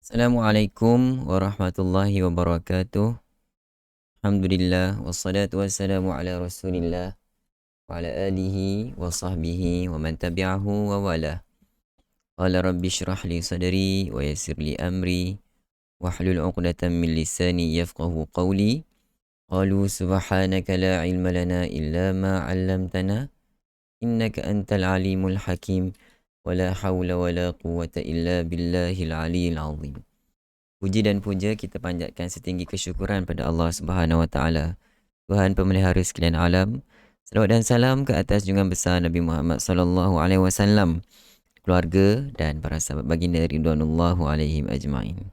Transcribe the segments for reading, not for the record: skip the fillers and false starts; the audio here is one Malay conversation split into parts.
Assalamualaikum warahmatullahi wabarakatuh. Alhamdulillah wassalatu wassalamu ala Rasulillah wa ala alihi wa sahbihi wa man tabi'ahu wa wala. Qala rabbi shrah li sadri wa yassir li amri wahlul 'uqdatam min lisani yafqahu qawli. Qalu subhanaka la ilma lana illa ma 'allamtana innaka antal alimul hakim. Wala hawla wala quwwata illa billahil aliyil azim. Puji dan puja kita panjatkan setinggi kesyukuran pada Allah Subhanahu Wa Taala, Tuhan pemelihara sekalian alam. Salawat dan salam ke atas junjungan besar Nabi Muhammad sallallahu alaihi wasallam, keluarga dan para sahabat baginda ridwanullahu alaihim ajmain.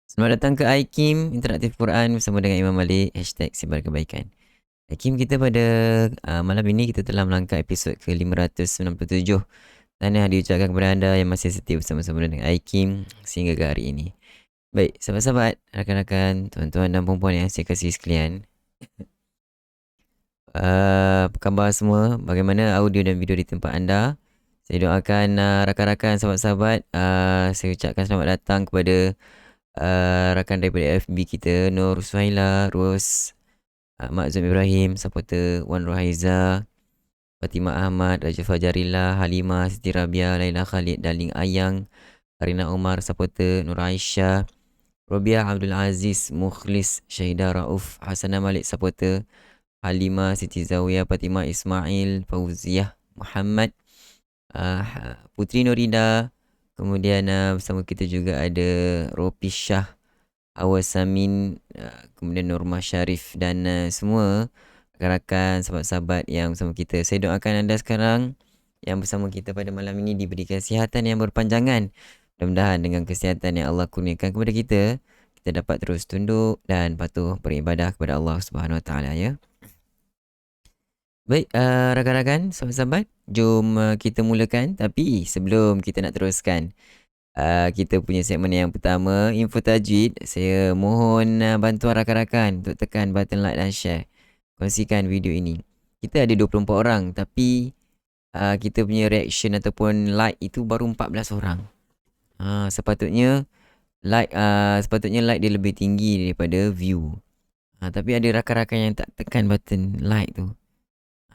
Selamat datang ke iKim Interaktif Quran bersama dengan Imam Malik #sebarkebaikan. iKim kita pada malam ini kita telah melangkah episod ke-597. Tahniah diucapkan kepada anda yang masih setia bersama-sama dengan iKim sehingga ke hari ini. Baik, sahabat-sahabat, rakan-rakan, tuan-tuan dan puan-puan yang saya kasih sekalian. Apa khabar semua? Bagaimana audio dan video di tempat anda? Saya doakan rakan-rakan, sahabat-sahabat, saya ucapkan selamat datang kepada rakan daripada FB kita, Nur Suhaila, Ros, Mak Zul Ibrahim, supporter Wan Rohaiza, Fatimah Ahmad, Raja Fajarillah, Halimah, Siti Rabia, Laila Khalid, Darling Ayang, Karina Umar, supporter Nur Aisyah, Robiah Abdul Aziz, Mukhlis, Syahidah Rauf, Hasanah Malik, supporter Halimah, Siti Zawiyah, Fatimah Ismail, Fauziah Muhammad, Putri Nurida. Kemudian bersama kita juga ada Ropi Shah, Awas Samin, kemudian Nurmah Syarif dan semua rakan-rakan, sahabat-sahabat yang bersama kita. Saya doakan anda sekarang yang bersama kita pada malam ini diberi kesihatan yang berpanjangan. Mudah-mudahan dengan kesihatan yang Allah kurniakan kepada kita, kita dapat terus tunduk dan patuh beribadah kepada Allah Subhanahu Wa Taala, ya. Baik, rakan-rakan, sahabat-sahabat, jom kita mulakan. Tapi sebelum kita nak teruskan, kita punya segmen yang pertama, Info Tajwid. Saya mohon bantuan rakan-rakan untuk tekan button like dan share kongsikan video ini. Kita ada 24 orang tapi kita punya reaction ataupun like itu baru 14 orang. Sepatutnya like dia lebih tinggi daripada view. Tapi ada rakan-rakan yang tak tekan button like tu.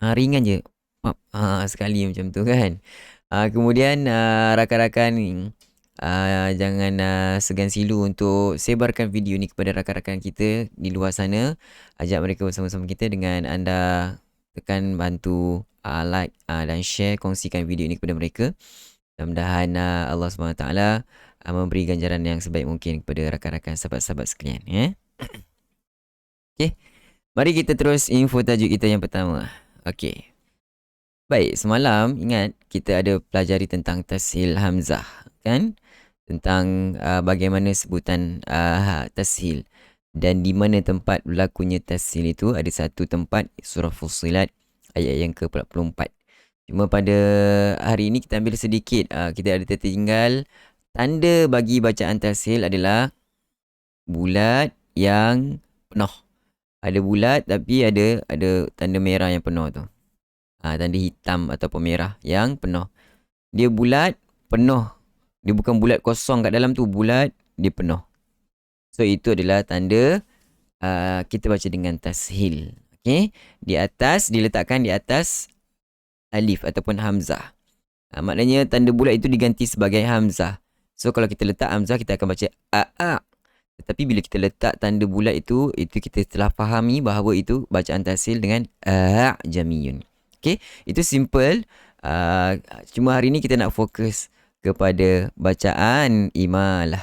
Ringan je. Sekali macam tu kan. Kemudian rakan-rakan ni jangan segan silu untuk sebarkan video ni kepada rakan-rakan kita di luar sana. Ajak mereka bersama-sama kita dengan anda tekan bantu like dan share, kongsikan video ini kepada mereka. Mudah-mudahan Allah SWT memberi ganjaran yang sebaik mungkin kepada rakan-rakan sahabat-sahabat sekalian. Okay, mari kita terus info tajuk kita yang pertama. Okay, baik, semalam ingat kita ada pelajari tentang tashil hamzah kan, tentang bagaimana sebutan tashil dan di mana tempat berlakunya tashil itu. Ada satu tempat, surah Fussilat ayat yang ke-44. Cuma pada hari ini kita ambil sedikit, kita ada tertinggal tanda bagi bacaan tashil adalah bulat yang penuh. Ada bulat tapi ada tanda merah yang penuh tu. Tanda hitam ataupun merah yang penuh. Dia bulat, penuh. Dia bukan bulat kosong kat dalam tu, bulat, dia penuh. So itu adalah tanda kita baca dengan tashil. Okay, diletakkan di atas alif ataupun hamzah. Maknanya tanda bulat itu diganti sebagai hamzah. So kalau kita letak hamzah, kita akan baca a. Tetapi bila kita letak tanda bulat itu kita telah fahami bahawa itu bacaan tashil dengan jamiyun. Okay, itu simple. Cuma hari ni kita nak fokus kepada bacaan imalah.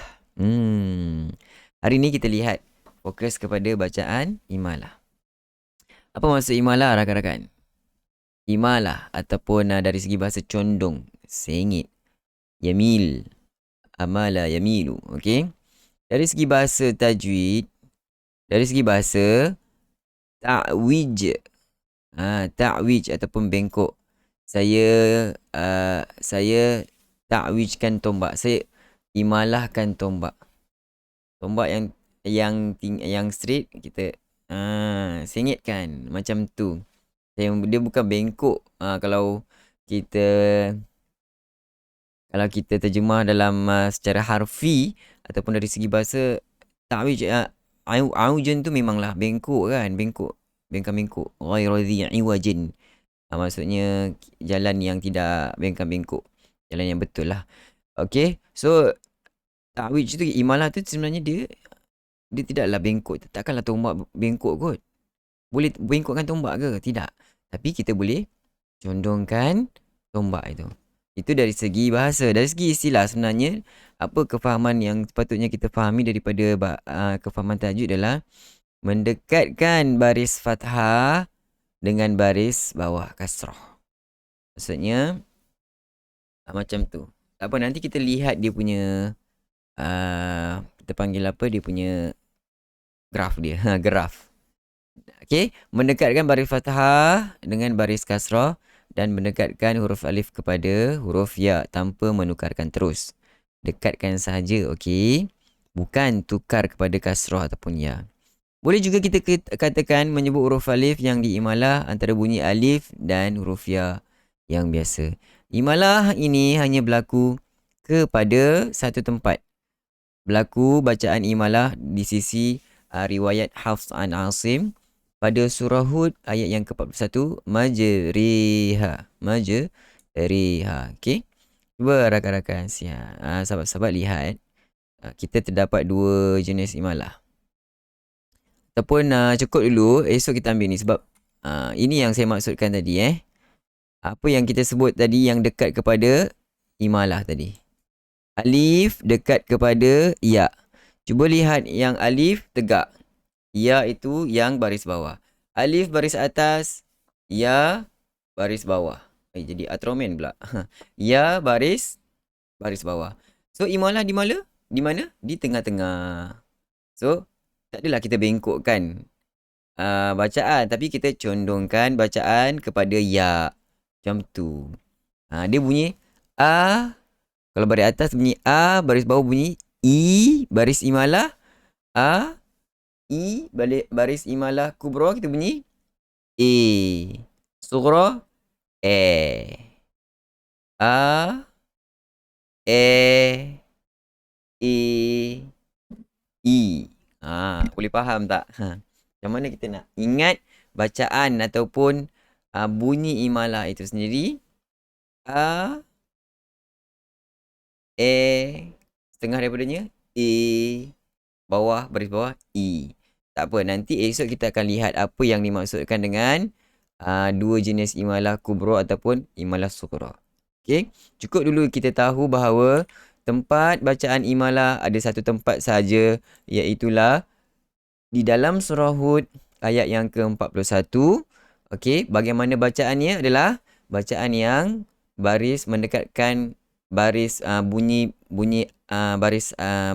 Hari ni kita lihat fokus kepada bacaan imalah. Apa maksud imalah rakan-rakan? Imalah ataupun dari segi bahasa condong, sengit, yamil, amala yamilu. Okay, dari segi bahasa tajwid, dari segi bahasa ta'wij, ta'wij ataupun bengkok. Saya ta'wijkan tombak. Saya imalahkan tombak. Tombak yang straight kita sengitkan macam tu. Dia bukan bengkok. Kalau kita terjemah dalam secara harfi ataupun dari segi bahasa ta'wij, aujan tu memanglah bengkok kan, bengkok ghairu dhi iwajin. Maksudnya jalan yang tidak bengkak-bengkok, jalan yang betul lah. Okay, so ta'wij tu, imalah tu sebenarnya dia tidaklah bengkok. Takkanlah tombak bengkok kot. Boleh bengkokkan tombak ke? Tidak. Tapi kita boleh condongkan tombak itu. Itu dari segi bahasa. Dari segi istilah sebenarnya, apa kefahaman yang sepatutnya kita fahami daripada kefahaman tajuk adalah mendekatkan baris fathah dengan baris bawah kasrah. Maksudnya macam tu. Tak apa, nanti kita lihat dia punya kita panggil apa, dia punya graf dia. Graf. Okay, mendekatkan baris fathah dengan baris kasrah dan mendekatkan huruf alif kepada huruf ya tanpa menukarkan terus. Dekatkan sahaja, okey. Bukan tukar kepada kasrah ataupun ya. Boleh juga kita katakan menyebut huruf alif yang diimalah antara bunyi alif dan huruf ya yang biasa. Imalah ini hanya berlaku kepada satu tempat. Berlaku bacaan imalah di sisi riwayat Hafs an Asim pada surah Hud ayat yang ke-41, majriha. Okey. Cuba rakan-rakan sahabat-sahabat lihat. Kita terdapat dua jenis imalah. Ataupun cukup dulu, esok kita ambil ni sebab ini yang saya maksudkan tadi. Apa yang kita sebut tadi yang dekat kepada imalah tadi. Alif dekat kepada ya. Cuba lihat yang alif tegak. Ya itu yang baris bawah. Alif baris atas, ya baris bawah. Jadi atromen pula. Ya baris bawah. So imalah di mana? Di tengah-tengah. So tak adalah kita bengkokkan bacaan, tapi kita condongkan bacaan kepada ya. Macam tu. Dia bunyi a. Kalau baris atas bunyi a, baris bawah bunyi i, baris imalah a. I, baris imalah kubra kita bunyi E. Sughra E. A. E. E. I. Boleh faham tak? Macam mana kita nak ingat bacaan ataupun bunyi imalah itu sendiri? A. E. Setengah daripadanya E. Bawah, baris bawah I. Tak apa, nanti esok kita akan lihat apa yang dimaksudkan dengan dua jenis imalah kubra ataupun imalah sughra. Okey, cukup dulu kita tahu bahawa tempat bacaan imalah ada satu tempat saja, iaitulah di dalam surah Hud ayat yang ke-41. Okey, bagaimana bacaannya adalah bacaan yang baris mendekatkan baris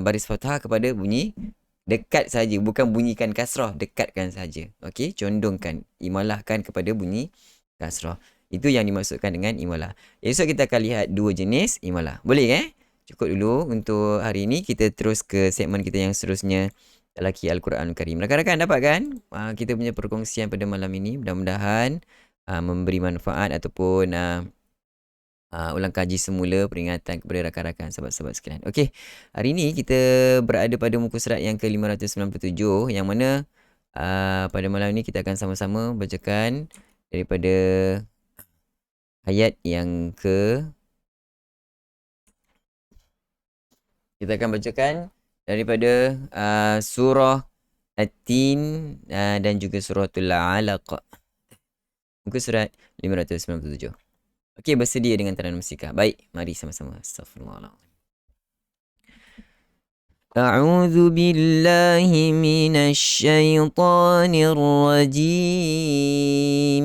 baris fathah kepada bunyi dekat saja, bukan bunyikan kasrah, dekatkan saja. Okey, condongkan, imalahkan kepada bunyi kasrah. Itu yang dimaksudkan dengan imalah. Esok kita akan lihat dua jenis imalah. Boleh Cukup dulu untuk hari ini. Kita terus ke segmen kita yang seterusnya, Talaqi Al-Quranul Karim. Rakan-rakan dapat kan? Kita punya perkongsian pada malam ini mudah-mudahan memberi manfaat ataupun ulang kaji semula peringatan kepada rakan-rakan sahabat-sahabat sekalian. Okey, hari ini kita berada pada muka surat yang ke-597, yang mana pada malam ini kita akan sama-sama bacakan daripada ayat yang kita akan bacakan daripada surah At-Tin dan juga suratul Alaq. Muka surat 597. Okey, bersedia dengan Taranum Musika. Baik, mari sama-sama. Astaghfirullah. A'udzu billahi minasy syaithanir rajim.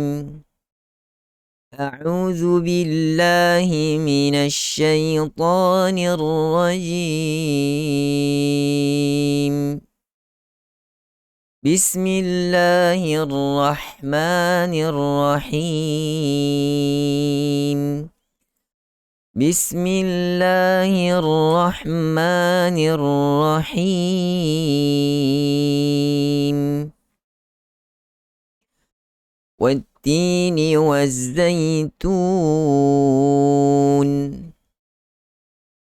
A'udzu billahi minasy syaithanir rajim. Bismillahirrahmanirrahim. Bismillahirrahmanirrahim. Wattini wazzaitun.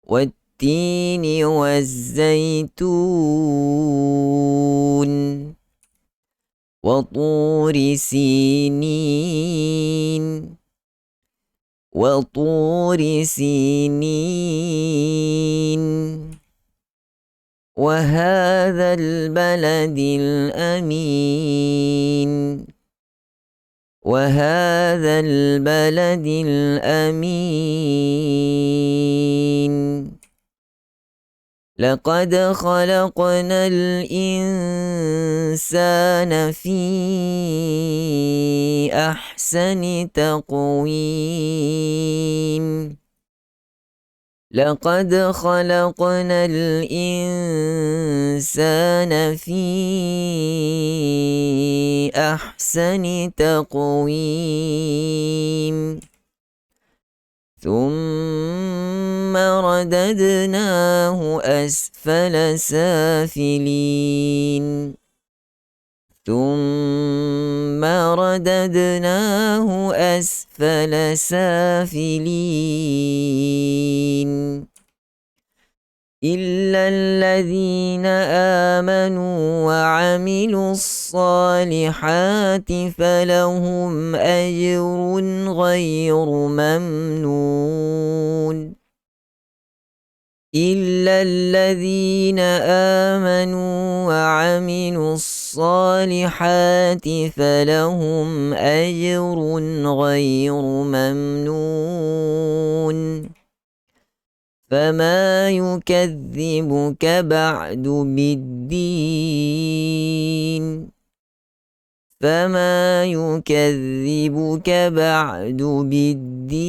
Wattini wazzaitun. وطور سينين وطور سينين وهذا البلد الأمين وهذا البلد الأمين لقد خلقنا الإنسان في أحسن تقويم لقد خلقنا الإنسان في أحسن تقويم ثم رددناه أسفل سافلين ثم رددناه أسفل سافلين إلا الذين آمنوا وعملوا الصالحات فلهم أجر غير ممنون إلا الذين آمنوا وعملوا الصالحات فلهم أجر غير ممنون فما يكذبك بعد بالدين فما يكذبك بعد بالدين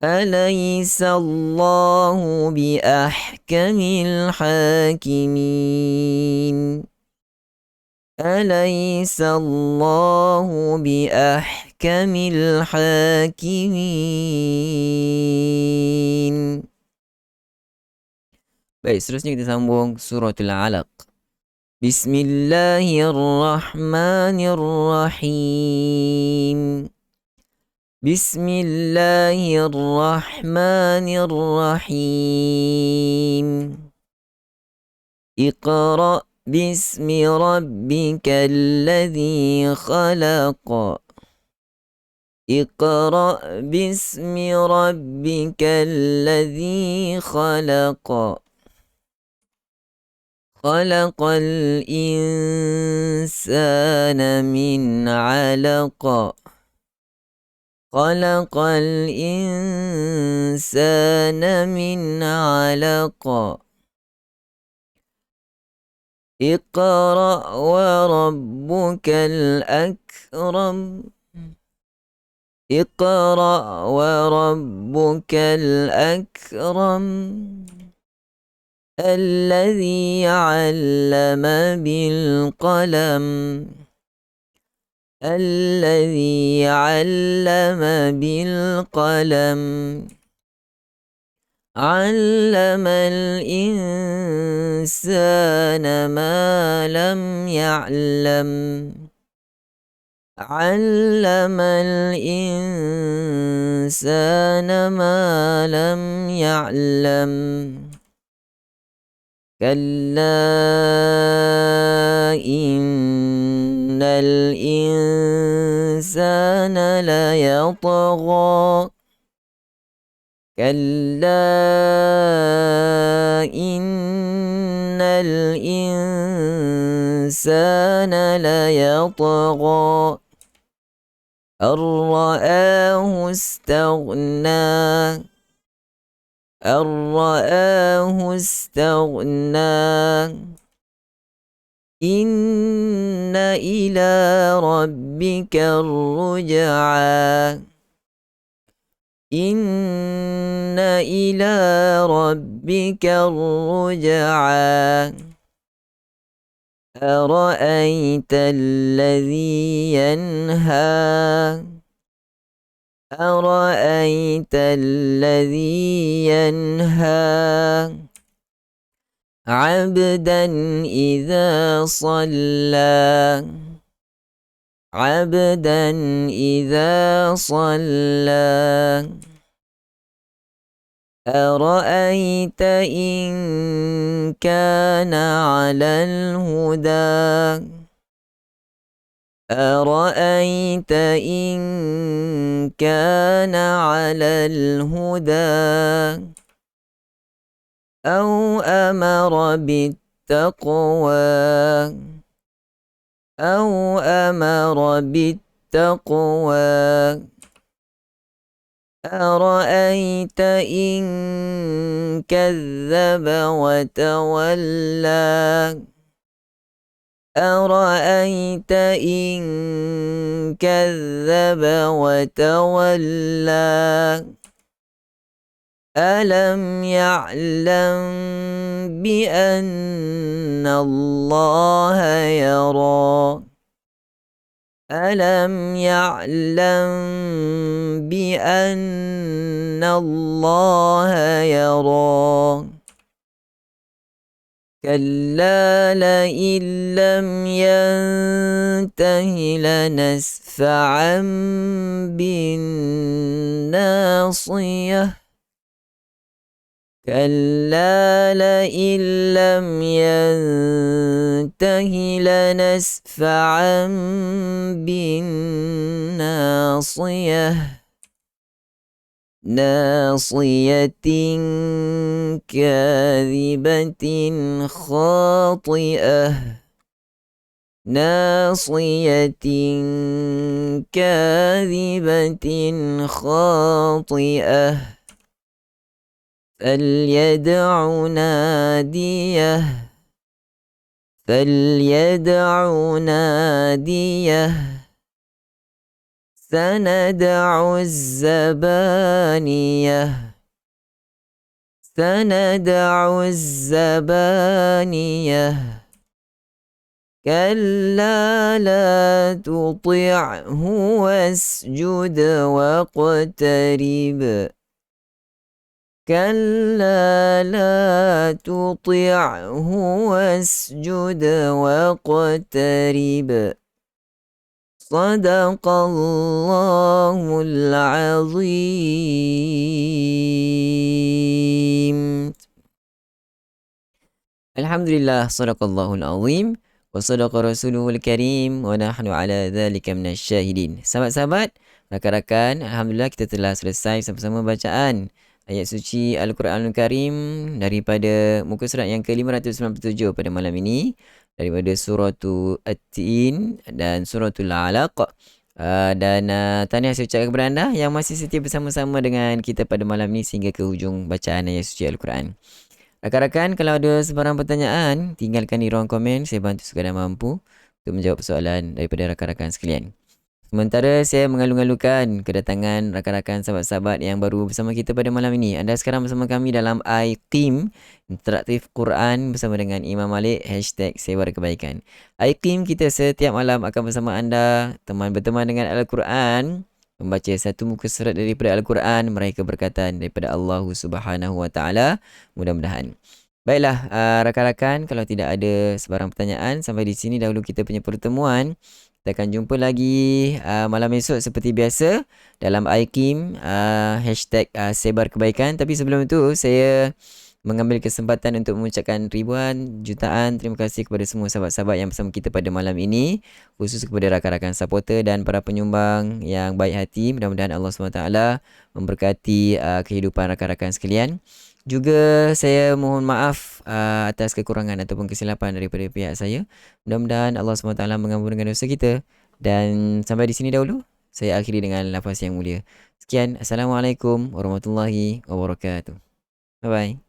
أليس الله بأحكم الحاكمين أليس الله بأحكم الحاكمين. Baik, seterusnya kita sambung suratul Alaq. بسم الله الرحمن الرحيم. بسم الله الرحمن الرحيم. اقرأ باسم ربك الذي خلق. اقرأ باسم ربك الذي خلق. خلق الإنسان من علق. خلق الإنسان من علق. اقرأ وربك الأكرم. اقرأ وربك الأكرم. الذي علم بالقلم. الذي علم بالقلم. علم الإنسان ما لم يعلم. علم الإنسان ما لم يعلم. كلا إن الإنسان ليطغى. كلا إن الإنسان ليطغى أن رآه استغنى. أن رآه استغنى. إن إلى ربك الرجعى. إن إلى ربك الرجعى. أرأيت الذي ينهى. أرأيت الذي ينهى عبدا إذا صلى. عبدا إذا صلى. أرأيت إن كان على الهدى. أرأيت إن كان على الهدى أو أمر بالتقوى. أو أمر بالتقوى. أرأيت إن كذب وتولى. أرأيت إن كذب وتولى ألم يعلم بأن الله يرى. ألم يعلم بأن الله يرى. كلا لئن لم ينته لنسفعا بالناصية. كلا لئن لم ينته لنسفعا بالناصية. ناصية كاذبة خاطئة. ناصية كاذبة خاطئة فليدع ناديه. فليدع ناديه. سندع الزبانية. سندع الزبانية. كلا لا تطعه واسجد واقترب. كلا لا تطعه واسجد واقترب صدق الله العظيم. Alhamdulillah, sadaqallahul azim wa sadaqa rasuluhul karim wa nahnu ala dhalika minasyahidin. Sahabat-sahabat, rakan-rakan, alhamdulillah kita telah selesai sama-sama bacaan ayat suci Al-Quranul Karim daripada muka surat yang ke-597 pada malam ini, daripada suratul At-Tin dan suratul Alaq. Tahniah saya ucapkan kepada anda yang masih setia bersama-sama dengan kita pada malam ini sehingga ke hujung bacaan ayat suci Al-Quran. Rakan-rakan, kalau ada sebarang pertanyaan, tinggalkan di ruang komen. Saya bantu sekadar mampu untuk menjawab soalan daripada rakan-rakan sekalian. Sementara saya mengalu-alukan kedatangan rakan-rakan sahabat-sahabat yang baru bersama kita pada malam ini. Anda sekarang bersama kami dalam iQIM, Interaktif Quran bersama dengan Imam Malik, #Sebar Kebaikan. iQIM kita setiap malam akan bersama anda, berteman dengan Al-Quran, membaca satu muka surat daripada Al-Quran, meraih keberkatan daripada Allah Subhanahu Wa Taala. Mudah-mudahan. Baiklah, rakan-rakan, kalau tidak ada sebarang pertanyaan, sampai di sini dahulu kita punya pertemuan. Kita akan jumpa lagi malam esok seperti biasa dalam iQIM, #Sebar Kebaikan. Tapi sebelum itu, saya mengambil kesempatan untuk mengucapkan ribuan, jutaan terima kasih kepada semua sahabat-sahabat yang bersama kita pada malam ini, khusus kepada rakan-rakan supporter dan para penyumbang yang baik hati. Mudah-mudahan Allah SWT memberkati kehidupan rakan-rakan sekalian. Juga saya mohon maaf atas kekurangan ataupun kesilapan daripada pihak saya. Mudah-mudahan Allah SWT mengampunkan dosa kita. Dan sampai di sini dahulu, saya akhiri dengan lafaz yang mulia. Sekian, Assalamualaikum warahmatullahi wabarakatuh. Bye-bye.